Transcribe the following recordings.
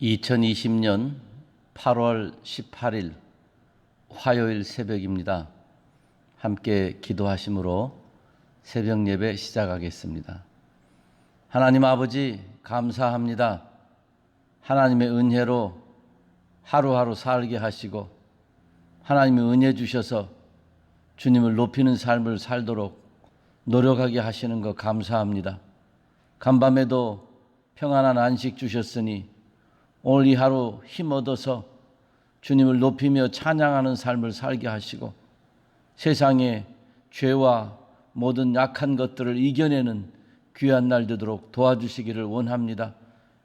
2020년 8월 18일 화요일 새벽입니다. 함께 기도하심으로 새벽 예배 시작하겠습니다. 하나님 아버지 감사합니다. 하나님의 은혜로 하루하루 살게 하시고 하나님의 은혜 주셔서 주님을 높이는 삶을 살도록 노력하게 하시는 것 감사합니다. 간밤에도 평안한 안식 주셨으니 오늘 이 하루 힘 얻어서 주님을 높이며 찬양하는 삶을 살게 하시고 세상의 죄와 모든 약한 것들을 이겨내는 귀한 날 되도록 도와주시기를 원합니다.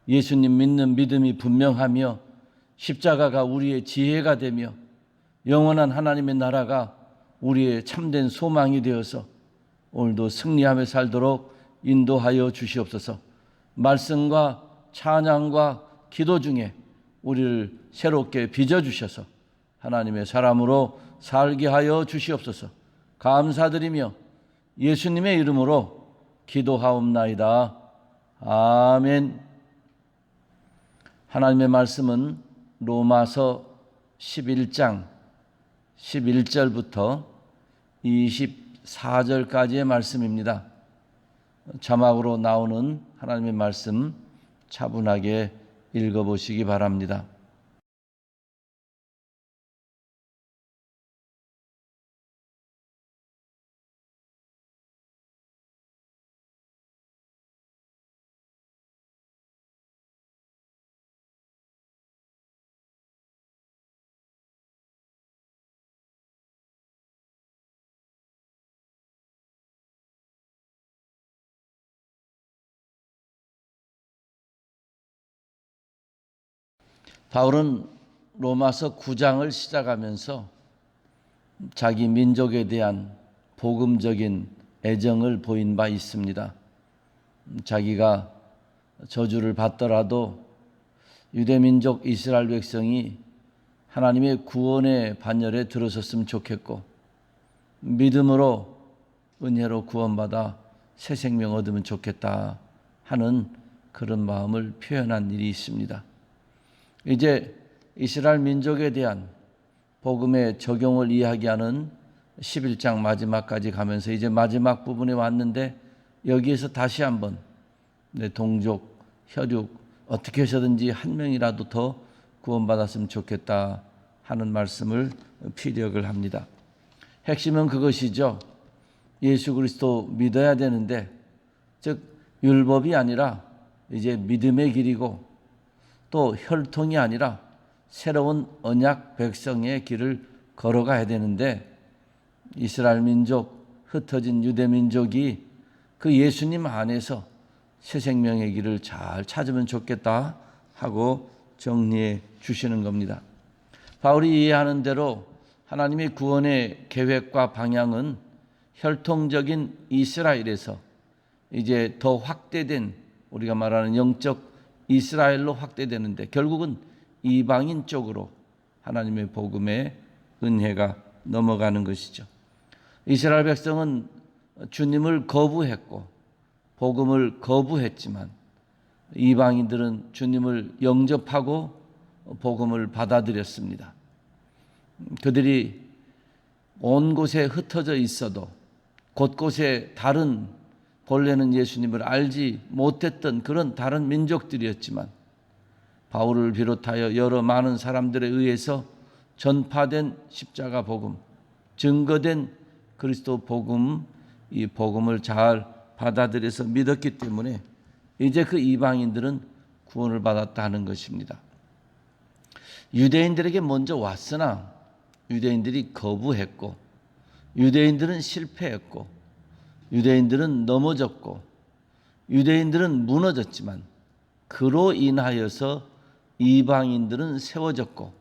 예수님 믿는 믿음이 분명하며 십자가가 우리의 지혜가 되며 영원한 하나님의 나라가 우리의 참된 소망이 되어서 오늘도 승리하며 살도록 인도하여 주시옵소서. 말씀과 찬양과 기도 중에 우리를 새롭게 빚어주셔서 하나님의 사람으로 살게 하여 주시옵소서. 감사드리며 예수님의 이름으로 기도하옵나이다. 아멘. 하나님의 말씀은 로마서 11장 11절부터 24절까지의 말씀입니다. 자막으로 나오는 하나님의 말씀 차분하게 읽어보시기 바랍니다. 바울은 로마서 9장을 시작하면서 자기 민족에 대한 복음적인 애정을 보인 바 있습니다. 자기가 저주를 받더라도 유대민족 이스라엘 백성이 하나님의 구원의 반열에 들어섰으면 좋겠고 믿음으로 은혜로 구원받아 새 생명 얻으면 좋겠다 하는 그런 마음을 표현한 일이 있습니다. 이제 이스라엘 민족에 대한 복음의 적용을 이야기하는 11장 마지막까지 가면서 이제 마지막 부분에 왔는데 여기에서 다시 한번 동족, 혈육 어떻게 해서든지 한 명이라도 더 구원받았으면 좋겠다 하는 말씀을 피력을 합니다. 핵심은 그것이죠. 예수 그리스도 믿어야 되는데 즉 율법이 아니라 이제 믿음의 길이고 또 혈통이 아니라 새로운 언약 백성의 길을 걸어가야 되는데 이스라엘 민족, 흩어진 유대 민족이 그 예수님 안에서 새 생명의 길을 잘 찾으면 좋겠다 하고 정리해 주시는 겁니다. 바울이 이해하는 대로 하나님의 구원의 계획과 방향은 혈통적인 이스라엘에서 이제 더 확대된 우리가 말하는 영적 이스라엘로 확대되는데 결국은 이방인 쪽으로 하나님의 복음의 은혜가 넘어가는 것이죠. 이스라엘 백성은 주님을 거부했고 복음을 거부했지만 이방인들은 주님을 영접하고 복음을 받아들였습니다. 그들이 온 곳에 흩어져 있어도 곳곳에 다른 본래는 예수님을 알지 못했던 그런 다른 민족들이었지만 바울을 비롯하여 여러 많은 사람들에 의해서 전파된 십자가 복음, 증거된 그리스도 복음, 이 복음을 잘 받아들여서 믿었기 때문에 이제 그 이방인들은 구원을 받았다 하는 것입니다. 유대인들에게 먼저 왔으나 유대인들이 거부했고 유대인들은 실패했고 유대인들은 넘어졌고 유대인들은 무너졌지만 그로 인하여서 이방인들은 세워졌고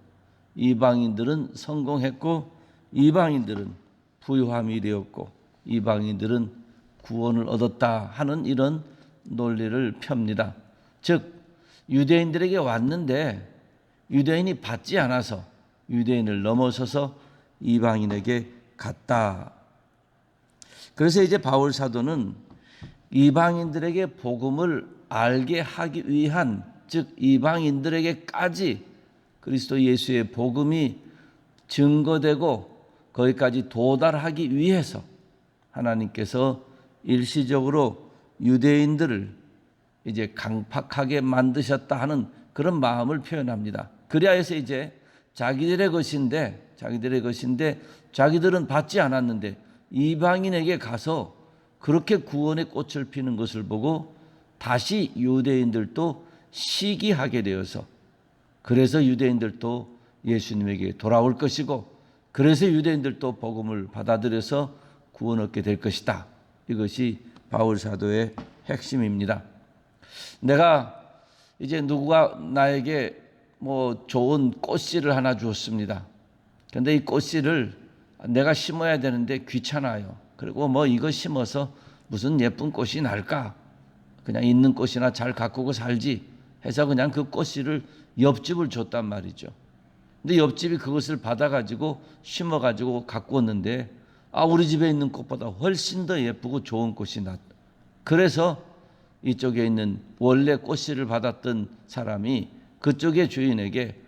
이방인들은 성공했고 이방인들은 부유함이 되었고 이방인들은 구원을 얻었다 하는 이런 논리를 펴니다. 즉 유대인들에게 왔는데 유대인이 받지 않아서 유대인을 넘어서서 이방인에게 갔다. 그래서 이제 바울 사도는 이방인들에게 복음을 알게 하기 위한 즉 이방인들에게까지 그리스도 예수의 복음이 증거되고 거기까지 도달하기 위해서 하나님께서 일시적으로 유대인들을 이제 강팍하게 만드셨다 하는 그런 마음을 표현합니다. 그리하여서 이제 자기들의 것인데 자기들은 받지 않았는데 이방인에게 가서 그렇게 구원의 꽃을 피는 것을 보고 다시 유대인들도 시기하게 되어서 그래서 유대인들도 예수님에게 돌아올 것이고 그래서 유대인들도 복음을 받아들여서 구원 얻게 될 것이다. 이것이 바울 사도의 핵심입니다. 내가 이제 누가 나에게 뭐 좋은 꽃씨를 하나 주었습니다. 그런데 이 꽃씨를 내가 심어야 되는데 귀찮아요. 그리고 뭐 이거 심어서 무슨 예쁜 꽃이 날까? 그냥 있는 꽃이나 잘 가꾸고 살지 해서 그냥 그 꽃씨를 옆집을 줬단 말이죠. 근데 옆집이 그것을 받아가지고 심어가지고 가꾸었는데 우리 집에 있는 꽃보다 훨씬 더 예쁘고 좋은 꽃이 났다. 그래서 이쪽에 있는 원래 꽃씨를 받았던 사람이 그쪽의 주인에게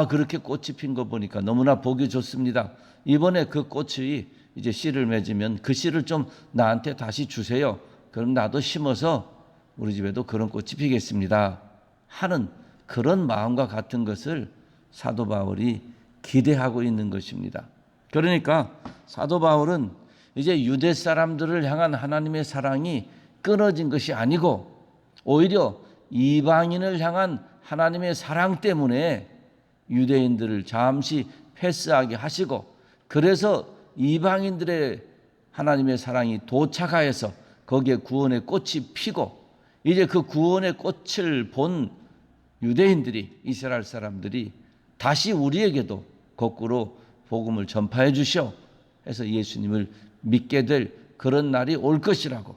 그렇게 꽃이 핀 거 보니까 너무나 보기 좋습니다. 이번에 그 꽃이 이제 씨를 맺으면 그 씨를 좀 나한테 다시 주세요. 그럼 나도 심어서 우리 집에도 그런 꽃이 피겠습니다. 하는 그런 마음과 같은 것을 사도 바울이 기대하고 있는 것입니다. 그러니까 사도 바울은 이제 유대 사람들을 향한 하나님의 사랑이 끊어진 것이 아니고 오히려 이방인을 향한 하나님의 사랑 때문에 유대인들을 잠시 패스하게 하시고 그래서 이방인들의 하나님의 사랑이 도착하여서 거기에 구원의 꽃이 피고 이제 그 구원의 꽃을 본 유대인들이 이스라엘 사람들이 다시 우리에게도 거꾸로 복음을 전파해 주시오 해서 예수님을 믿게 될 그런 날이 올 것이라고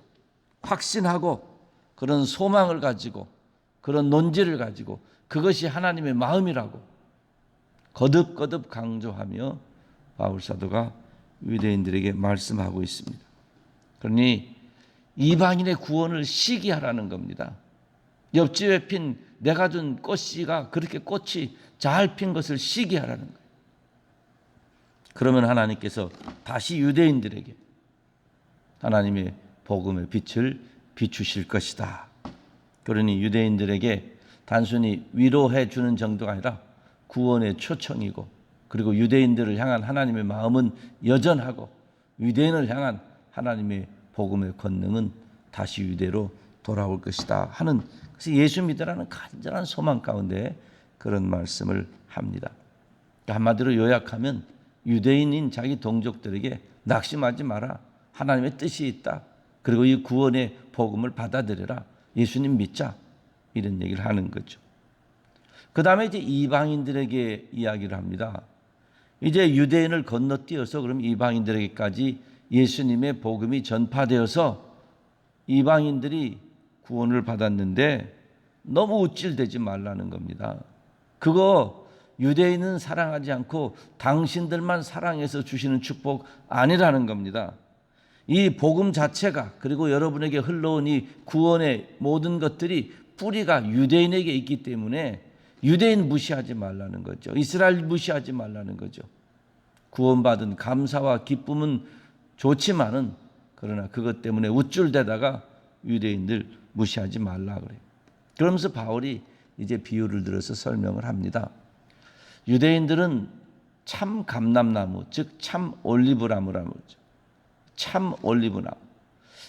확신하고 그런 소망을 가지고 그런 논지를 가지고 그것이 하나님의 마음이라고 거듭거듭 강조하며 바울 사도가 유대인들에게 말씀하고 있습니다. 그러니 이방인의 구원을 시기하라는 겁니다. 옆집에 핀 내가 준 꽃씨가 그렇게 꽃이 잘 핀 것을 시기하라는 거예요. 그러면 하나님께서 다시 유대인들에게 하나님의 복음의 빛을 비추실 것이다. 그러니 유대인들에게 단순히 위로해 주는 정도가 아니라 구원의 초청이고 그리고 유대인들을 향한 하나님의 마음은 여전하고 유대인을 향한 하나님의 복음의 권능은 다시 유대로 돌아올 것이다 하는 그래서 예수 믿으라는 간절한 소망 가운데 그런 말씀을 합니다. 한마디로 요약하면 유대인인 자기 동족들에게 낙심하지 마라. 하나님의 뜻이 있다. 그리고 이 구원의 복음을 받아들여라. 예수님 믿자. 이런 얘기를 하는 거죠. 그 다음에 이제 이방인들에게 이야기를 합니다. 이제 유대인을 건너뛰어서 그럼 이방인들에게까지 예수님의 복음이 전파되어서 이방인들이 구원을 받았는데 너무 우쭐대지 말라는 겁니다. 그거 유대인은 사랑하지 않고 당신들만 사랑해서 주시는 축복 아니라는 겁니다. 이 복음 자체가 그리고 여러분에게 흘러온 이 구원의 모든 것들이 뿌리가 유대인에게 있기 때문에 유대인 무시하지 말라는 거죠. 이스라엘 무시하지 말라는 거죠. 구원받은 감사와 기쁨은 좋지만은 그러나 그것 때문에 우쭐대다가 유대인들 무시하지 말라 그래요. 그러면서 바울이 이제 비유를 들어서 설명을 합니다. 유대인들은 참 감람나무, 즉 참 올리브나무라는 거죠. 참 올리브나무.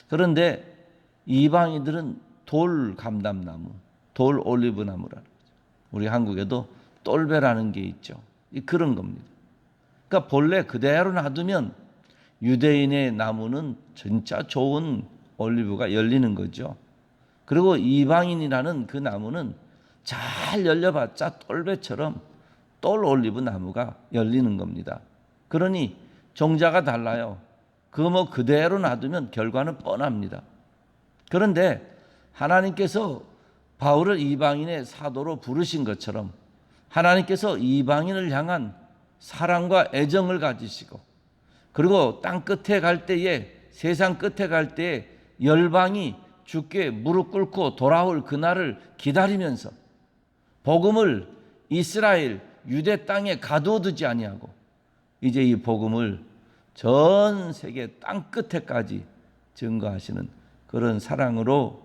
그런데 이방인들은 돌 감람나무, 돌 올리브나무라는 거죠. 우리 한국에도 똘배라는 게 있죠. 그런 겁니다. 그러니까 본래 그대로 놔두면 유대인의 나무는 진짜 좋은 올리브가 열리는 거죠. 그리고 이방인이라는 그 나무는 잘 열려봤자 똘배처럼 똘 올리브 나무가 열리는 겁니다. 그러니 종자가 달라요. 그거 뭐 그대로 놔두면 결과는 뻔합니다. 그런데 하나님께서 바울을 이방인의 사도로 부르신 것처럼 하나님께서 이방인을 향한 사랑과 애정을 가지시고 그리고 땅 끝에 갈 때에 세상 끝에 갈 때에 열방이 주께 무릎 꿇고 돌아올 그날을 기다리면서 복음을 이스라엘 유대 땅에 가두어두지 아니하고 이제 이 복음을 전 세계 땅 끝에까지 증거하시는 그런 사랑으로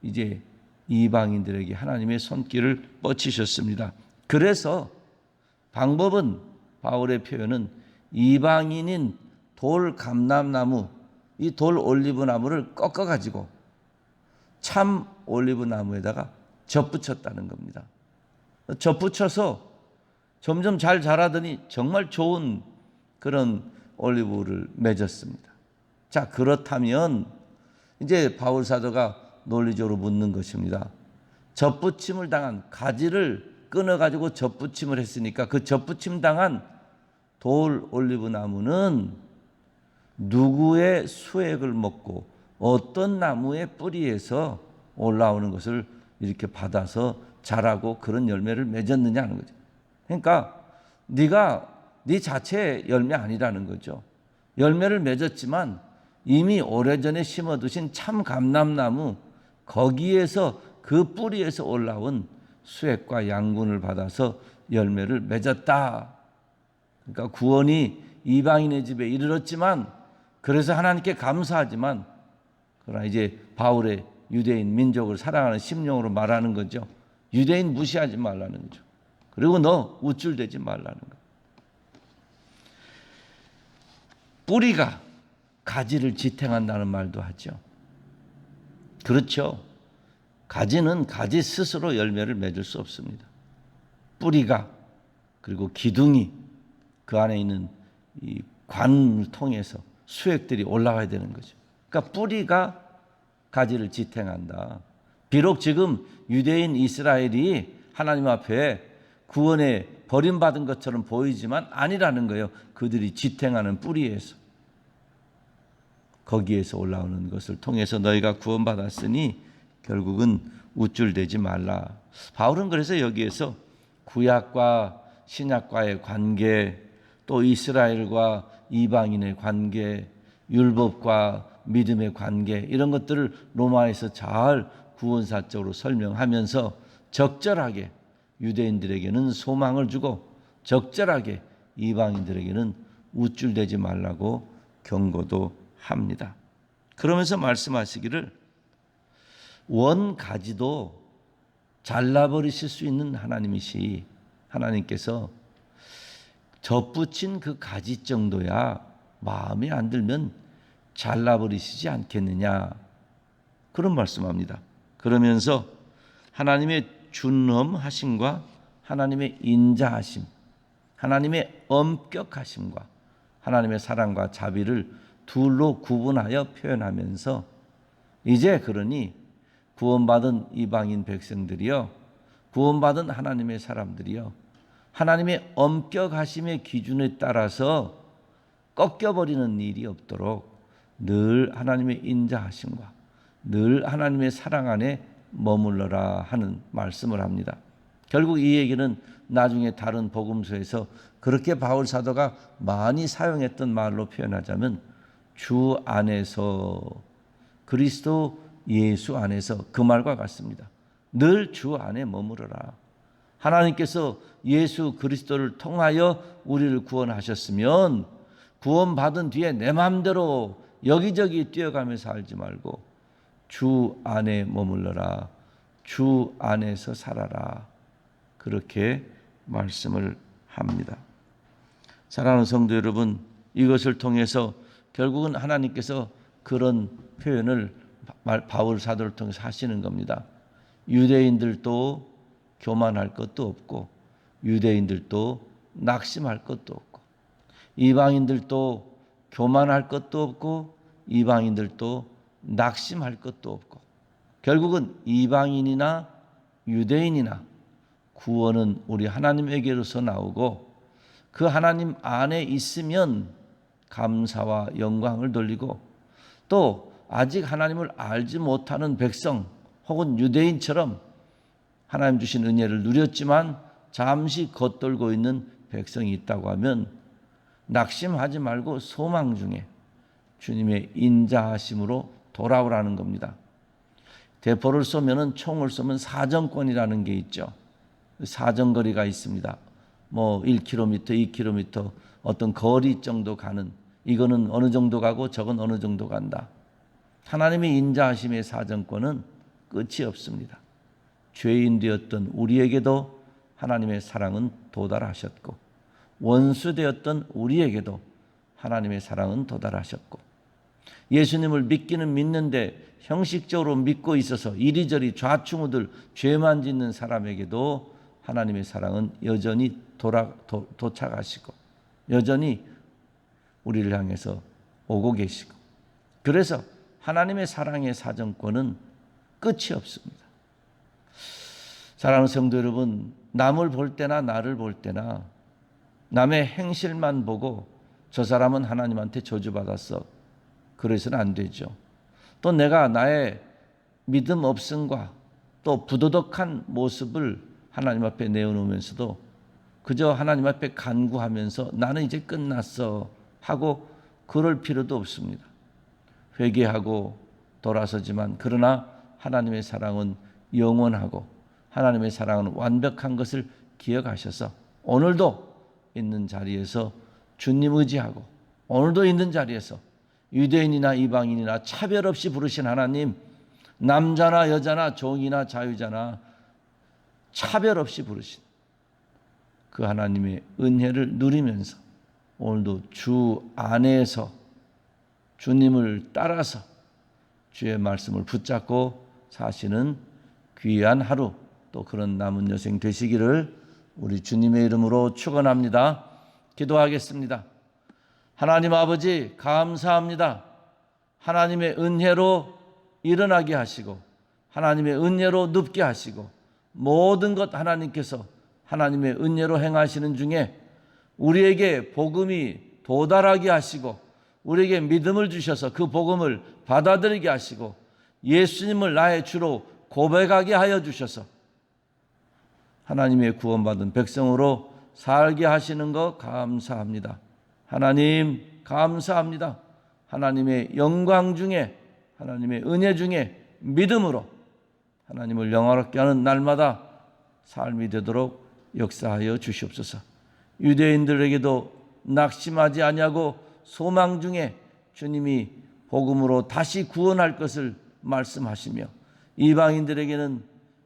이제 이방인들에게 하나님의 손길을 뻗치셨습니다. 그래서 방법은, 바울의 표현은 이방인인 돌 감람나무, 이 돌 올리브나무를 꺾어가지고 참 올리브나무에다가 접붙였다는 겁니다. 접붙여서 점점 잘 자라더니 정말 좋은 그런 올리브를 맺었습니다. 자, 그렇다면 이제 바울 사도가 논리적으로 묻는 것입니다. 접붙임을 당한, 가지를 끊어가지고 접붙임을 했으니까 그 접붙임 당한 돌 올리브 나무는 누구의 수액을 먹고 어떤 나무의 뿌리에서 올라오는 것을 이렇게 받아서 자라고 그런 열매를 맺었느냐 하는 거죠. 그러니까 네가 네 자체의 열매 아니라는 거죠. 열매를 맺었지만 이미 오래전에 심어두신 참 감람나무, 거기에서 그 뿌리에서 올라온 수액과 양분을 받아서 열매를 맺었다. 그러니까 구원이 이방인의 집에 이르렀지만, 그래서 하나님께 감사하지만, 그러나 이제 바울의 유대인 민족을 사랑하는 심령으로 말하는 거죠. 유대인 무시하지 말라는 거죠. 그리고 너 우쭐대지 말라는 거. 뿌리가 가지를 지탱한다는 말도 하죠. 그렇죠. 가지는 가지 스스로 열매를 맺을 수 없습니다. 뿌리가, 그리고 기둥이, 그 안에 있는 이 관을 통해서 수액들이 올라가야 되는 거죠. 그러니까 뿌리가 가지를 지탱한다. 비록 지금 유대인 이스라엘이 하나님 앞에 구원에 버림받은 것처럼 보이지만 아니라는 거예요. 그들이 지탱하는 뿌리에서, 거기에서 올라오는 것을 통해서 너희가 구원받았으니 결국은 우쭐대지 말라. 바울은 그래서 여기에서 구약과 신약과의 관계, 또 이스라엘과 이방인의 관계, 율법과 믿음의 관계, 이런 것들을 로마에서 잘 구원사적으로 설명하면서 적절하게 유대인들에게는 소망을 주고 적절하게 이방인들에게는 우쭐대지 말라고 경고도 합니다. 그러면서 말씀하시기를 원가지도 잘라버리실 수 있는 하나님이시, 하나님께서 접붙인 그 가지 정도야 마음에 안 들면 잘라버리시지 않겠느냐, 그런 말씀합니다. 그러면서 하나님의 준엄하심과 하나님의 인자하심, 하나님의 엄격하심과 하나님의 사랑과 자비를 둘로 구분하여 표현하면서 이제 그러니 구원받은 이방인 백성들이요, 구원받은 하나님의 사람들이요, 하나님의 엄격하심의 기준에 따라서 꺾여버리는 일이 없도록 늘 하나님의 인자하심과 늘 하나님의 사랑 안에 머물러라 하는 말씀을 합니다. 결국 이 얘기는 나중에 다른 복음서에서 그렇게 바울 사도가 많이 사용했던 말로 표현하자면 주 안에서, 그리스도 예수 안에서, 그 말과 같습니다. 늘 주 안에 머무르라. 하나님께서 예수 그리스도를 통하여 우리를 구원하셨으면 구원받은 뒤에 내 마음대로 여기저기 뛰어가며 살지 말고 주 안에 머물러라, 주 안에서 살아라, 그렇게 말씀을 합니다. 사랑하는 성도 여러분, 이것을 통해서 결국은 하나님께서 그런 표현을 바울 사도를 통해서 하시는 겁니다. 유대인들도 교만할 것도 없고 유대인들도 낙심할 것도 없고 이방인들도 교만할 것도 없고 이방인들도 낙심할 것도 없고, 결국은 이방인이나 유대인이나 구원은 우리 하나님에게로서 나오고 그 하나님 안에 있으면 감사와 영광을 돌리고, 또 아직 하나님을 알지 못하는 백성 혹은 유대인처럼 하나님 주신 은혜를 누렸지만 잠시 겉돌고 있는 백성이 있다고 하면 낙심하지 말고 소망 중에 주님의 인자하심으로 돌아오라는 겁니다. 대포를 쏘면 총을 쏘면 사정권이라는 게 있죠. 사정거리가 있습니다. 뭐 1km, 2km 어떤 거리 정도 가는, 이거는 어느 정도 가고 저건 어느 정도 간다. 하나님의 인자하심의 사정권은 끝이 없습니다. 죄인 되었던 우리에게도 하나님의 사랑은 도달하셨고, 원수 되었던 우리에게도 하나님의 사랑은 도달하셨고, 예수님을 믿기는 믿는데 형식적으로 믿고 있어서 이리저리 좌충우들 죄만 짓는 사람에게도 하나님의 사랑은 여전히 도착하시고 여전히 우리를 향해서 오고 계시고, 그래서 하나님의 사랑의 사정권은 끝이 없습니다. 사랑하는 성도 여러분, 남을 볼 때나 나를 볼 때나 남의 행실만 보고 저 사람은 하나님한테 저주받았어, 그래서는 안 되죠. 또 내가 나의 믿음 없음과 또 부도덕한 모습을 하나님 앞에 내어놓으면서도 그저 하나님 앞에 간구하면서 나는 이제 끝났어 하고 그럴 필요도 없습니다. 회개하고 돌아서지만, 그러나 하나님의 사랑은 영원하고 하나님의 사랑은 완벽한 것을 기억하셔서 오늘도 있는 자리에서 주님 의지하고, 오늘도 있는 자리에서 유대인이나 이방인이나 차별 없이 부르신 하나님, 남자나 여자나 종이나 자유자나 차별 없이 부르신 그 하나님의 은혜를 누리면서 오늘도 주 안에서 주님을 따라서 주의 말씀을 붙잡고 사시는 귀한 하루, 또 그런 남은 여생 되시기를 우리 주님의 이름으로 축원합니다. 기도하겠습니다. 하나님 아버지, 감사합니다. 하나님의 은혜로 일어나게 하시고 하나님의 은혜로 눕게 하시고 모든 것 하나님께서 하나님의 은혜로 행하시는 중에 우리에게 복음이 도달하게 하시고 우리에게 믿음을 주셔서 그 복음을 받아들이게 하시고 예수님을 나의 주로 고백하게 하여 주셔서 하나님의 구원받은 백성으로 살게 하시는 것 감사합니다. 하나님 감사합니다. 하나님의 영광 중에, 하나님의 은혜 중에 믿음으로 하나님을 영화롭게 하는 날마다 삶이 되도록 역사하여 주시옵소서. 유대인들에게도 낙심하지 아니하고 소망 중에 주님이 복음으로 다시 구원할 것을 말씀하시며, 이방인들에게는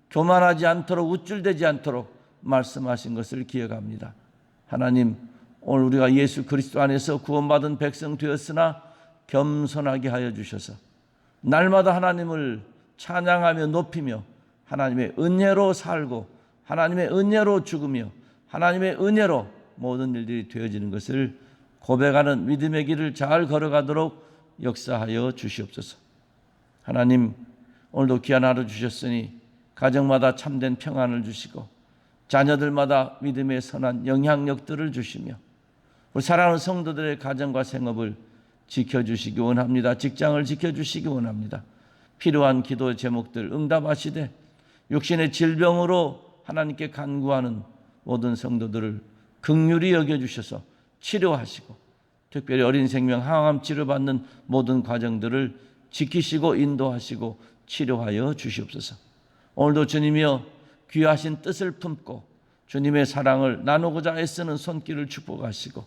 교만하지 않도록, 우쭐대지 않도록 말씀하신 것을 기억합니다. 하나님, 오늘 우리가 예수 그리스도 안에서 구원받은 백성 되었으나 겸손하게 하여 주셔서 날마다 하나님을 찬양하며 높이며 하나님의 은혜로 살고 하나님의 은혜로 죽으며 하나님의 은혜로 모든 일들이 되어지는 것을 고백하는 믿음의 길을 잘 걸어가도록 역사하여 주시옵소서. 하나님, 오늘도 귀한 하루 주셨으니 가정마다 참된 평안을 주시고 자녀들마다 믿음의 선한 영향력들을 주시며 우리 사랑하는 성도들의 가정과 생업을 지켜주시기 원합니다. 직장을 지켜주시기 원합니다. 필요한 기도 제목들 응답하시되 육신의 질병으로 하나님께 간구하는 모든 성도들을 긍휼히 여겨주셔서 치료하시고, 특별히 어린 생명 항암 치료받는 모든 과정들을 지키시고 인도하시고 치료하여 주시옵소서. 오늘도 주님이여 귀하신 뜻을 품고 주님의 사랑을 나누고자 애쓰는 손길을 축복하시고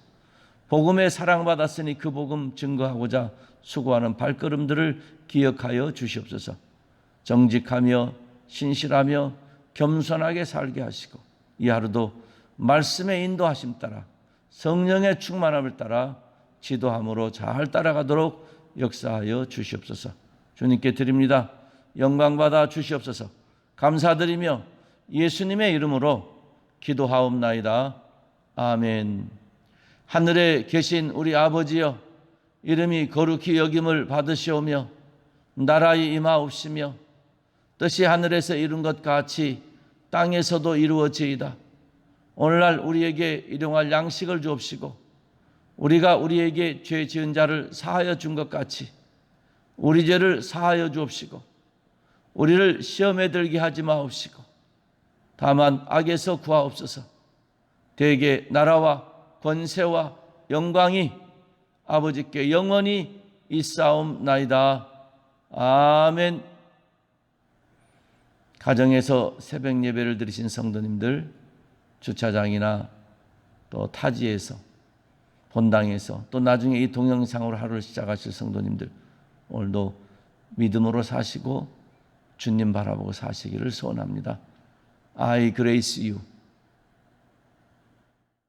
복음의 사랑받았으니 그 복음 증거하고자 수고하는 발걸음들을 기억하여 주시옵소서. 정직하며 신실하며 겸손하게 살게 하시고 이 하루도 말씀의 인도하심 따라 성령의 충만함을 따라 지도함으로 잘 따라가도록 역사하여 주시옵소서. 주님께 드립니다. 영광받아 주시옵소서. 감사드리며 예수님의 이름으로 기도하옵나이다. 아멘. 하늘에 계신 우리 아버지여, 이름이 거룩히 여김을 받으시오며 나라의 임하옵시며 뜻이 하늘에서 이룬 것 같이 땅에서도 이루어지이다. 오늘날 우리에게 일용할 양식을 주옵시고 우리가 우리에게 죄 지은 자를 사하여 준 것 같이 우리 죄를 사하여 주옵시고 우리를 시험에 들게 하지 마옵시고 다만 악에서 구하옵소서. 대개 나라와 권세와 영광이 아버지께 영원히 있사옵나이다. 아멘. 가정에서 새벽 예배를 드리신 성도님들, 주차장이나 또 타지에서, 본당에서, 또 나중에 이 동영상으로 하루를 시작하실 성도님들, 오늘도 믿음으로 사시고 주님 바라보고 사시기를 소원합니다. I grace you.